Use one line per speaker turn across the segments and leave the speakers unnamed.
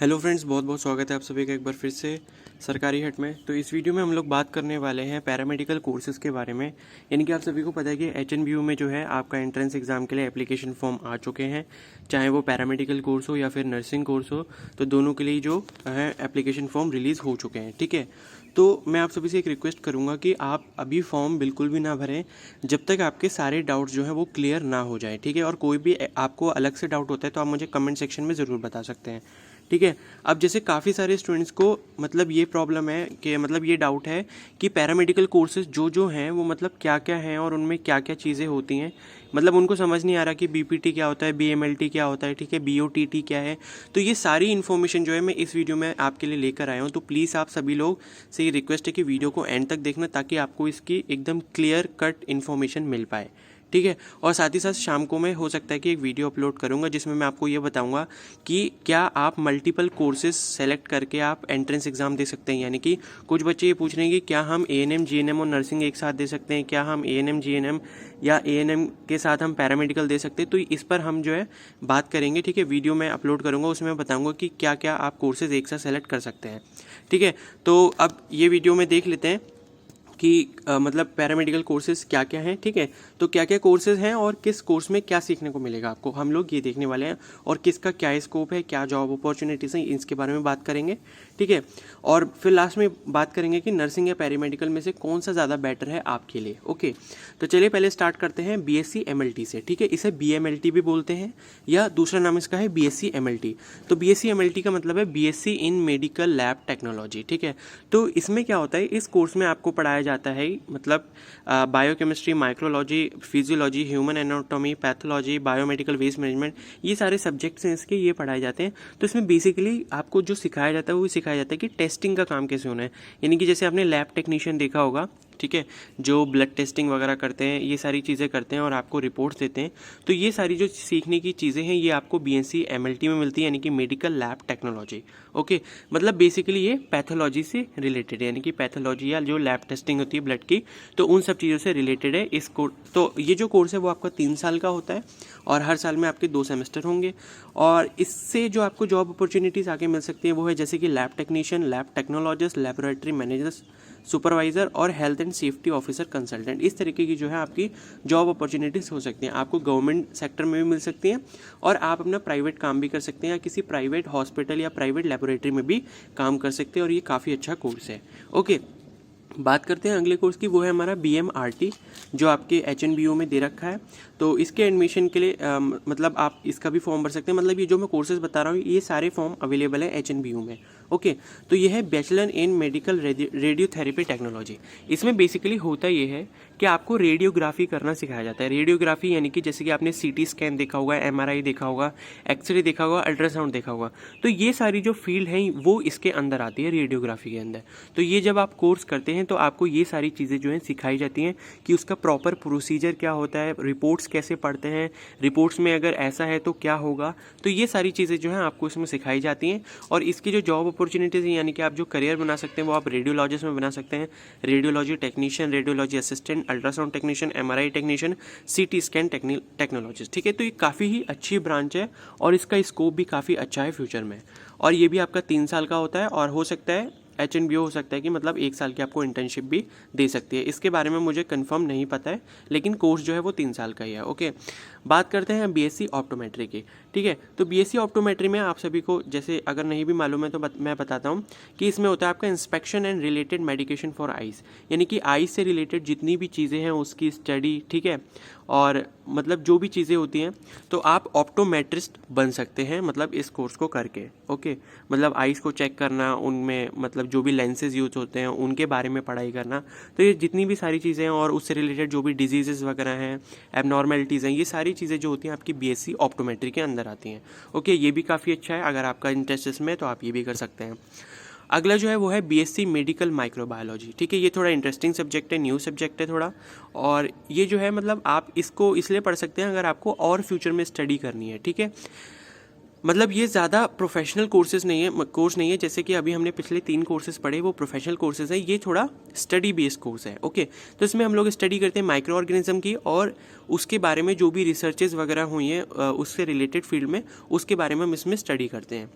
Hello friends, बहुत बहुत स्वागत है आप सभी का एक बार फिर से सरकारी हट में। तो इस वीडियो में हम लोग बात करने वाले हैं पैरामेडिकल कोर्सेज़ के बारे में। यानी कि आप सभी को पता है कि एचएनबीयू में जो है आपका एंट्रेंस एग्ज़ाम के लिए एप्लीकेशन फॉर्म आ चुके हैं, चाहे वो पैरामेडिकल कोर्स हो या फिर नर्सिंग कोर्स हो, तो दोनों के लिए जो है एप्लीकेशन फॉर्म रिलीज़ हो चुके हैं। ठीक है, तो मैं आप सभी से एक रिक्वेस्ट करूंगा कि आप अभी फॉर्म बिल्कुल भी ना भरें जब तक आपके सारे डाउट्स जो हैं वो क्लियर ना हो जाए। ठीक है, और कोई भी आपको अलग से डाउट होता है तो आप मुझे कमेंट सेक्शन में ज़रूर बता सकते हैं। ठीक है, अब जैसे काफ़ी सारे स्टूडेंट्स को मतलब ये प्रॉब्लम है कि मतलब ये डाउट है कि पैरामेडिकल कोर्सेज जो हैं वो मतलब क्या क्या हैं और उनमें क्या क्या चीज़ें होती हैं। मतलब उनको समझ नहीं आ रहा कि बीपीटी क्या होता है, बीएमएलटी क्या होता है, ठीक है, बीओटीटी क्या है। तो ये सारी इन्फॉर्मेशन जो है मैं इस वीडियो में आपके लिए लेकर आया हूँ। तो प्लीज़ आप सभी लोग से ये रिक्वेस्ट है कि वीडियो को एंड तक देखना, ताकि आपको इसकी एकदम क्लियर कट इन्फॉर्मेशन मिल पाए। ठीक है, और साथ ही साथ शाम को मैं हो सकता है कि एक वीडियो अपलोड करूंगा जिसमें मैं आपको ये बताऊंगा कि क्या आप मल्टीपल कोर्सेज सेलेक्ट करके आप एंट्रेंस एग्ज़ाम दे सकते हैं। यानी कि कुछ बच्चे ये पूछ रहे हैं कि क्या हम एएनएम जीएनएम और नर्सिंग एक साथ दे सकते हैं, क्या हम एएनएम जीएनएम या एएनएम के साथ हम पैरामेडिकल दे सकते हैं। तो इस पर हम जो है बात करेंगे। ठीक है, वीडियो मैं अपलोड करूँगा, उसमें मैं बताऊँगा कि क्या क्या आप कोर्सेज एक साथ सेलेक्ट कर सकते हैं। ठीक है, तो अब ये वीडियो में देख लेते हैं कि मतलब पैरामेडिकल कोर्सेज क्या क्या हैं। ठीक है, तो क्या क्या कोर्सेज हैं और किस कोर्स में क्या सीखने को मिलेगा आपको, हम लोग ये देखने वाले हैं। और किसका क्या स्कोप है, क्या जॉब अपॉर्चुनिटीज़ हैं, इसके बारे में बात करेंगे। ठीक है, और फिर लास्ट में बात करेंगे कि नर्सिंग या पैरामेडिकल में से कौन सा ज़्यादा बेटर है आपके लिए। ओके, तो चलिए पहले स्टार्ट करते हैं बीएससी एमएलटी से। ठीक है, इसे बीएमएलटी भी बोलते हैं या दूसरा नाम इसका है बीएससी एमएलटी। तो बीएससी एमएलटी का मतलब है BSc in medical lab technology. ठीक है, तो इसमें क्या होता है, इस कोर्स में आपको पढ़ाया जाता है मतलब biochemistry, microbiology, physiology, human anatomy, pathology, biomedical waste management, ये सारे सब्जेक्ट्स हैं इसके, ये पढ़ाए जाते हैं। तो इसमें बेसिकली आपको जो सिखाया जाता है वो सिखाया जाता है कि टेस्टिंग का काम कैसे होना है। यानी कि जैसे आपने लैब टेक्नीशियन देखा होगा, ठीक है, जो ब्लड टेस्टिंग वगैरह करते हैं, ये सारी चीज़ें करते हैं और आपको रिपोर्ट्स देते हैं। तो ये सारी जो सीखने की चीज़ें हैं ये आपको बीएससी एमएलटी में मिलती है, यानी कि मेडिकल लैब टेक्नोलॉजी। ओके, मतलब बेसिकली ये पैथोलॉजी से रिलेटेड है, यानी कि पैथोलॉजी या जो लैब टेस्टिंग होती है ब्लड की, तो उन सब चीज़ों से रिलेटेड है इस कोर्स। तो ये जो कोर्स है वो आपका 3 साल का होता है और हर साल में आपके 2 सेमेस्टर होंगे। और इससे जो आपको जॉब अपॉर्चुनिटीज़ आगे मिल सकती है वो है जैसे कि lab technician, lab technologist, laboratory managers, supervisor और health and safety officer consultant. इस तरीके की जो है आपकी जॉब अपॉर्चुनिटीज़ हो सकती हैं। आपको गवर्नमेंट सेक्टर में भी मिल सकती हैं और आप अपना प्राइवेट काम भी कर सकते हैं या किसी प्राइवेट हॉस्पिटल या प्राइवेट लेबोरेटरी में भी काम कर सकते हैं। और ये काफ़ी अच्छा कोर्स है। ओके, बात करते हैं अगले कोर्स की, वो है हमारा बीएमआरटी, जो आपके एचएनबीयू में दे रखा है। तो इसके एडमिशन के लिए मतलब आप इसका भी फॉर्म भर सकते हैं। मतलब ये जो मैं कोर्सेज बता रहा हूँ ये सारे फॉर्म अवेलेबल है एचएनबीयू में। ओके, तो ये है bachelor in medical radiotherapy technology. इसमें बेसिकली होता ये है कि आपको रेडियोग्राफी करना सिखाया जाता है। रेडियोग्राफी यानी कि जैसे कि आपने सीटी स्कैन देखा होगा, एमआरआई देखा होगा, एक्सरे देखा होगा, अल्ट्रासाउंड देखा होगा, तो ये सारी जो फील्ड है वो इसके अंदर आती है, रेडियोग्राफी के अंदर। तो ये जब आप कोर्स करते हैं तो आपको ये सारी चीज़ें जो हैं सिखाई जाती हैं कि उसका प्रॉपर प्रोसीजर क्या होता है, रिपोर्ट्स कैसे पढ़ते हैं, रिपोर्ट्स में अगर ऐसा है तो क्या होगा। तो ये सारी चीज़ें जो हैं आपको इसमें सिखाई जाती हैं। और इसकी जो जॉब अपॉर्चुनिटीज़ हैं, यानी कि आप जो करियर बना सकते हैं वो आप रेडियोलॉजिस्ट में बना सकते हैं। Radiology technician, radiology assistant, ultrasound technician, MRI technician, CT scan technologist. ठीक है, तो ये काफ़ी ही अच्छी ब्रांच है और इसका स्कोप भी काफ़ी अच्छा है फ्यूचर में। और ये भी आपका 3 साल का होता है और हो सकता है एचएनबीयू हो सकता है कि मतलब 1 साल की आपको इंटर्नशिप भी दे सकती है। इसके बारे में मुझे कंफर्म नहीं पता है, लेकिन कोर्स जो है वो 3 साल का ही है। ओके, बात करते हैं बीएससी ऑप्टोमेट्री की। ठीक है, तो बीएससी ऑप्टोमेट्री में आप सभी को जैसे अगर नहीं भी मालूम है तो मैं बताता हूँ कि इसमें होता है आपका inspection and related medication for eyes, यानी कि आइज़ से रिलेटेड जितनी भी चीज़ें हैं उसकी स्टडी। ठीक है, और मतलब जो भी चीज़ें होती हैं तो आप ऑप्टोमेट्रिस्ट बन सकते हैं मतलब इस कोर्स को करके। ओके, मतलब आइज़ को चेक करना, उनमें मतलब जो भी लेंसेज यूज होते हैं उनके बारे में पढ़ाई करना। तो ये जितनी भी सारी चीज़ें हैं और उससे रिलेटेड जो भी डिजीज़ेस वगैरह हैं, एबनॉर्मेलिटीज़ हैं, ये सारी चीज़ें जो होती हैं आपकी बीएससी ऑप्टोमेट्री के अंदर आती हैं। ओके, ये भी काफ़ी अच्छा है, अगर आपका इंटरेस्ट इसमें तो आप ये भी कर सकते हैं। अगला जो है वो है बीएससी मेडिकल माइक्रोबायोलॉजी। ठीक है, ये थोड़ा इंटरेस्टिंग सब्जेक्ट है, न्यू सब्जेक्ट है थोड़ा। और ये जो है मतलब आप इसको इसलिए पढ़ सकते हैं अगर आपको और फ्यूचर में स्टडी करनी है। ठीक है, मतलब ये ज़्यादा प्रोफेशनल कोर्स नहीं है जैसे कि अभी हमने पिछले 3 कोर्सेज पढ़े वो प्रोफेशनल कोर्सेज है। ये थोड़ा स्टडी बेस्ड कोर्स है। ओके, तो इसमें हम लोग स्टडी करते हैं माइक्रो ऑर्गेनिज्म की और उसके बारे में जो भी रिसर्चेज वगैरह हुई हैं उससे रिलेटेड फील्ड में, उसके बारे में हम इसमें स्टडी करते हैं।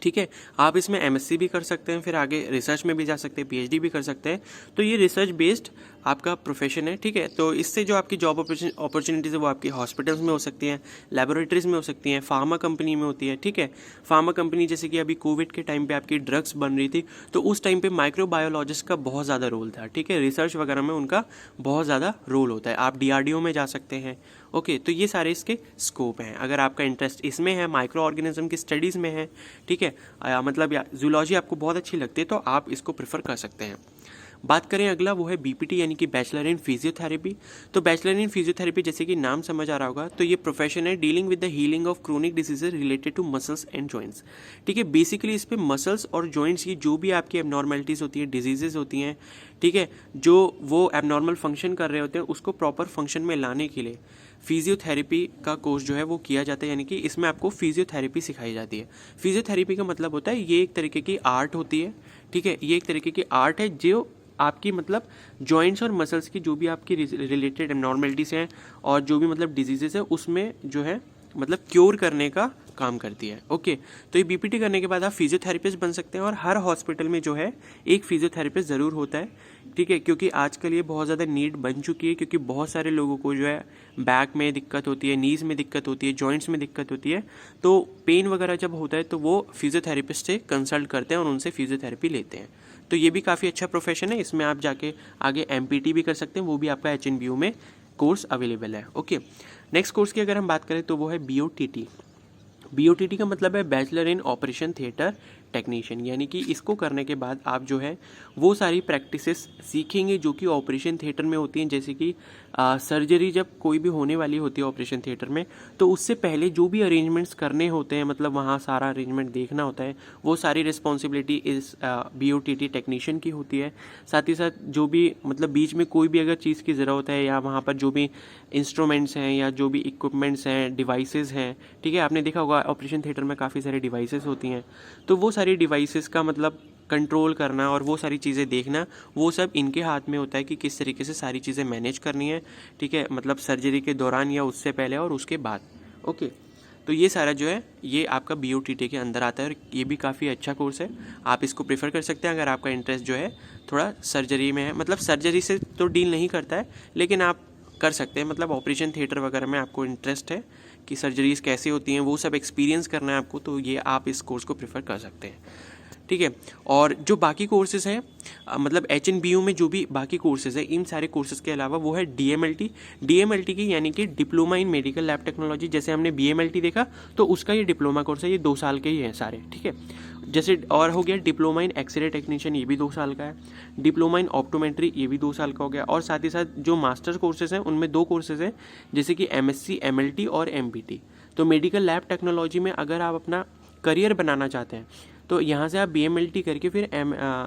ठीक है। आप इसमें एमएससी भी कर सकते हैं, फिर आगे रिसर्च में भी जा सकते हैं, पीएचडी भी कर सकते हैं। तो ये रिसर्च बेस्ड आपका प्रोफेशन है, ठीक है। तो इससे जो आपकी जॉब अपॉर्चुनिटीज़ है वो आपकी हॉस्पिटल्स में हो सकती हैं, लेबोरेटरीज में हो सकती हैं, फार्मा कंपनी में होती है, ठीक है। फार्मा कंपनी जैसे कि अभी कोविड के टाइम पे आपकी ड्रग्स बन रही थी, तो उस टाइम पे माइक्रोबायोलॉजिस्ट का बहुत ज़्यादा रोल था, ठीक है। रिसर्च वगैरह में उनका बहुत ज़्यादा रोल होता है। आप डीआरडीओ में जा सकते हैं, ओके। तो ये सारे इसके स्कोप हैं। अगर आपका इंटरेस्ट इसमें है, माइक्रो ऑर्गेनिज्म की स्टडीज़ में है, ठीक है, मतलब जूलॉजी आपको बहुत अच्छी लगती है, तो आप इसको प्रेफर कर सकते हैं। बात करें अगला, वो है बीपीटी यानी कि बैचलर इन फिजियोथेरेपी। तो बैचलर इन फिजियोथेरेपी जैसे कि नाम समझ आ रहा होगा, तो ये प्रोफेशन है dealing with the healing of chronic diseases related to muscles and joints, ठीक है। बेसिकली इस पे मसल्स और जॉइंट्स की जो भी आपकी एबनॉर्मेलिटीज़ होती है, डिजीजेज होती हैं, ठीक है, जो वो एबनॉर्मल फंक्शन कर रहे होते हैं उसको प्रॉपर फंक्शन में लाने के लिए फिजियोथेरेपी का कोर्स जो है वो किया जाता है। यानी कि इसमें आपको फिजियोथेरेपी सिखाई जाती है। फिजियोथेरेपी का मतलब होता है ये एक तरीके की आर्ट होती है, ठीक है। ये एक तरीके की आर्ट है जो आपकी मतलब जॉइंट्स और मसल्स की जो भी आपकी रिलेटेड एबनॉर्मेलिटीज़ हैं और जो भी मतलब डिजीजेस है उसमें जो है मतलब क्योर करने का काम करती है, ओके। तो ये बीपीटी करने के बाद आप फिजियोथेरेपिस्ट बन सकते हैं और हर हॉस्पिटल में जो है एक फिजियोथेरेपिस्ट ज़रूर होता है, ठीक है, क्योंकि आजकल ये बहुत ज़्यादा नीड बन चुकी है, क्योंकि बहुत सारे लोगों को जो है बैक में दिक्कत होती है, नीज़ में दिक्कत होती है, जॉइंट्स में दिक्कत होती है। तो पेन वगैरह जब होता है तो वो फिजियोथेरेपिस्ट से कंसल्ट करते हैं और उनसे फिजियोथेरेपी लेते हैं। तो ये भी काफ़ी अच्छा प्रोफेशन है। इसमें आप जाके आगे एमपीटी भी कर सकते हैं, वो भी आपका एचएनबीयू में कोर्स अवेलेबल है, ओके। नेक्स्ट कोर्स की अगर हम बात करें तो वो है बीओटीटी। बीओटीटी का मतलब है bachelor in operation theatre technician, यानी कि इसको करने के बाद आप जो है वो सारी प्रैक्टिसेस सीखेंगे जो कि ऑपरेशन थिएटर में होती हैं। जैसे कि सर्जरी जब कोई भी होने वाली होती है ऑपरेशन थिएटर में, तो उससे पहले जो भी अरेंजमेंट्स करने होते हैं, मतलब वहाँ सारा अरेंजमेंट देखना होता है, वो सारी रिस्पॉन्सिबिलिटी इस बीओटीटी टेक्नीशियन की होती है। साथ ही साथ जो भी मतलब बीच में कोई भी अगर चीज़ की ज़रूरत है या वहाँ पर जो भी इंस्ट्रूमेंट्स हैं या जो भी इक्विपमेंट्स हैं, डिवाइसेस हैं, ठीक है, आपने देखा होगा ऑपरेशन थिएटर में काफ़ी सारी डिवाइसेस होती हैं, तो वो सारी डिवाइसेस का मतलब कंट्रोल करना और वो सारी चीज़ें देखना, वो सब इनके हाथ में होता है कि किस तरीके से सारी चीज़ें मैनेज करनी है, ठीक है, मतलब सर्जरी के दौरान या उससे पहले और उसके बाद, ओके। तो ये सारा जो है ये आपका बीओटीटी के अंदर आता है और ये भी काफ़ी अच्छा कोर्स है। आप इसको प्रेफर कर सकते हैं अगर आपका इंटरेस्ट जो है थोड़ा सर्जरी में है। मतलब सर्जरी से तो डील नहीं करता है, लेकिन आप कर सकते हैं, मतलब ऑपरेशन थिएटर वगैरह में आपको इंटरेस्ट है कि सर्जरीज कैसे होती हैं, वो सब एक्सपीरियंस करना है आपको, तो ये आप इस कोर्स को प्रेफर कर सकते हैं, ठीक है। और जो बाकी कोर्सेज़ हैं मतलब एचएनबीयू में जो भी बाकी कोर्सेज़ हैं, इन सारे कोर्सेज़ के अलावा वो है डीएमएलटी की, यानी कि diploma in medical lab technology. जैसे हमने बीएमएलटी देखा तो उसका ये डिप्लोमा कोर्स है, ये 2 साल के ही हैं सारे, ठीक है। जैसे और हो गया डिप्लोमा इन एक्सरे टेक्नीशियन, ये भी 2 साल का है। डिप्लोमा इन ऑप्टोमेट्री, ये भी 2 साल का हो गया। और साथ ही साथ जो मास्टर्स कोर्सेज़ हैं उनमें 2 कोर्सेज़ हैं, जैसे कि एमएससी एमएलटी और एमपीटी। तो मेडिकल लैब टेक्नोलॉजी में अगर आप अपना करियर बनाना चाहते हैं तो यहाँ से आप बीएमएलटी करके फिर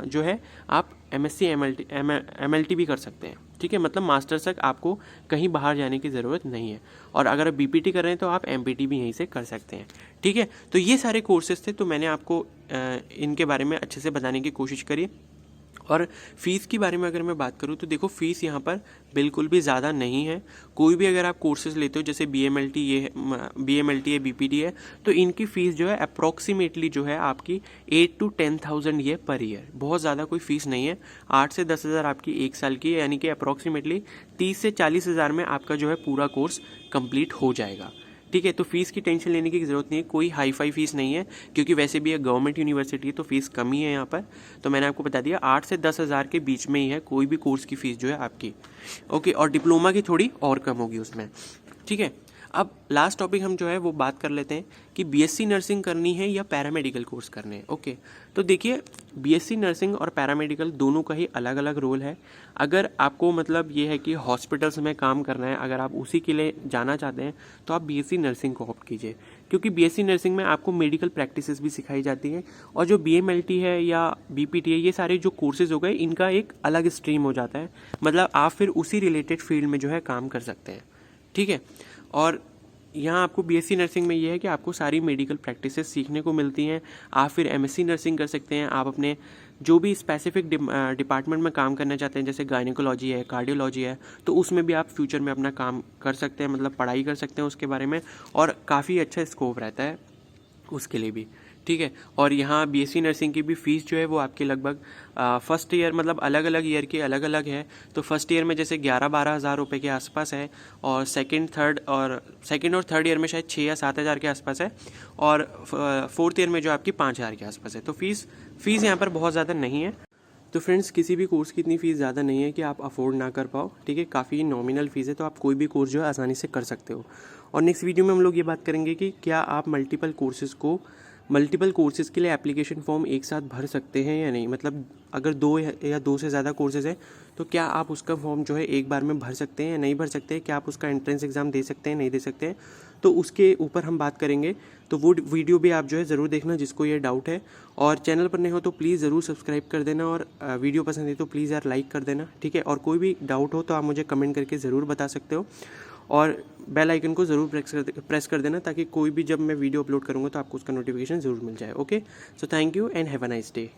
जो है आप एमएससी एमएलटी भी कर सकते हैं, ठीक है। मतलब मास्टर्स तक आपको कहीं बाहर जाने की ज़रूरत नहीं है। और अगर आप बीपीटी कर रहे हैं तो आप एमपीटी भी यहीं से कर सकते हैं, ठीक है। तो ये सारे कोर्सेज थे, तो मैंने आपको इनके बारे में अच्छे से बताने की कोशिश करी। और फ़ीस के बारे में अगर मैं बात करूँ तो देखो फ़ीस यहाँ पर बिल्कुल भी ज़्यादा नहीं है। कोई भी अगर आप कोर्सेज़ लेते हो, जैसे बीएमएलटी है, बीपीटी है, तो इनकी फ़ीस जो है अप्रॉक्सीमेटली जो है आपकी 8 to 10,000 ये पर ईयर, बहुत ज़्यादा कोई फ़ीस नहीं है। 8 से 10 हज़ार आपकी 1 साल की है, यानी कि अप्रॉक्सीमेटली 30 से 40 हज़ार में आपका जो है पूरा कोर्स कंप्लीट हो जाएगा, ठीक है। तो फीस की टेंशन लेने की ज़रूरत नहीं है, कोई हाई फाई फीस नहीं है, क्योंकि वैसे भी ये गवर्नमेंट यूनिवर्सिटी है तो फीस कम ही है यहाँ पर। तो मैंने आपको बता दिया 8 से 10 हज़ार के बीच में ही है कोई भी कोर्स की फ़ीस जो है आपकी, ओके। और डिप्लोमा की थोड़ी और कम होगी उसमें, ठीक है। अब लास्ट टॉपिक हम जो है वो बात कर लेते हैं कि बीएससी नर्सिंग करनी है या पैरामेडिकल कोर्स करने हैं, ओके। तो देखिए बीएससी नर्सिंग और पैरामेडिकल दोनों का ही अलग अलग रोल है। अगर आपको मतलब ये है कि हॉस्पिटल्स में काम करना है, अगर आप उसी के लिए जाना चाहते हैं तो आप बीएससी नर्सिंग को ऑप्ट कीजिए, क्योंकि बीएससी नर्सिंग में आपको मेडिकल प्रैक्टिसेस भी सिखाई जाती हैं। और जो बीएमएलटी है या बीपीटी है, ये सारे जो कोर्सेज हो गए इनका एक अलग स्ट्रीम हो जाता है, मतलब आप फिर उसी रिलेटेड फील्ड में जो है काम कर सकते हैं, ठीक है। और यहाँ आपको बीएससी नर्सिंग में ये है कि आपको सारी मेडिकल प्रैक्टिसेस सीखने को मिलती हैं। आप फिर एमएससी नर्सिंग कर सकते हैं, आप अपने जो भी स्पेसिफिक डिपार्टमेंट में काम करना चाहते हैं, जैसे गायनेकोलॉजी है, कार्डियोलॉजी है, तो उसमें भी आप फ्यूचर में अपना काम कर सकते हैं, मतलब पढ़ाई कर सकते हैं उसके बारे में, और काफ़ी अच्छा स्कोप रहता है उसके लिए भी, ठीक है। और यहाँ बीएससी नर्सिंग की भी फ़ीस जो है वो आपकी लगभग फर्स्ट ईयर मतलब अलग अलग ईयर की अलग अलग है। तो फर्स्ट ईयर में जैसे 11-12 हज़ार रुपये के आसपास है, और सेकंड और थर्ड ईयर में शायद 6 या 7 हज़ार के आसपास है, और फोर्थ ईयर में जो आपकी 5 हज़ार के आसपास है। तो फीस यहाँ पर बहुत ज़्यादा नहीं है। तो फ्रेंड्स, किसी भी कोर्स की इतनी फ़ीस ज़्यादा नहीं है कि आप अफोर्ड ना कर पाओ, ठीक है। काफ़ी नॉमिनल फ़ीस है, तो आप कोई भी कोर्स जो है आसानी से कर सकते हो। और नेक्स्ट वीडियो में हम लोग ये बात करेंगे कि क्या आप मल्टीपल कोर्सेज़ के लिए एप्लीकेशन फॉर्म एक साथ भर सकते हैं या नहीं। मतलब अगर 2 या 2 से ज़्यादा कोर्सेज़ हैं तो क्या आप उसका फॉर्म जो है एक बार में भर सकते हैं या नहीं भर सकते हैं, क्या आप उसका एंट्रेंस एग्ज़ाम दे सकते हैं नहीं दे सकते हैं, तो उसके ऊपर हम बात करेंगे। तो वो वीडियो भी आप जो है ज़रूर देखना जिसको ये डाउट है। और चैनल पर नहीं हो तो प्लीज़ ज़रूर सब्सक्राइब कर देना, और वीडियो पसंद है तो प्लीज़ यार लाइक कर देना, ठीक है। और कोई भी डाउट हो तो आप मुझे कमेंट करके ज़रूर बता सकते हो, और बेल आइकन को ज़रूर प्रेस कर देना, ताकि कोई भी जब मैं वीडियो अपलोड करूँगा तो आपको उसका नोटिफिकेशन ज़रूर मिल जाए। Okay, so thank you and have a nice day.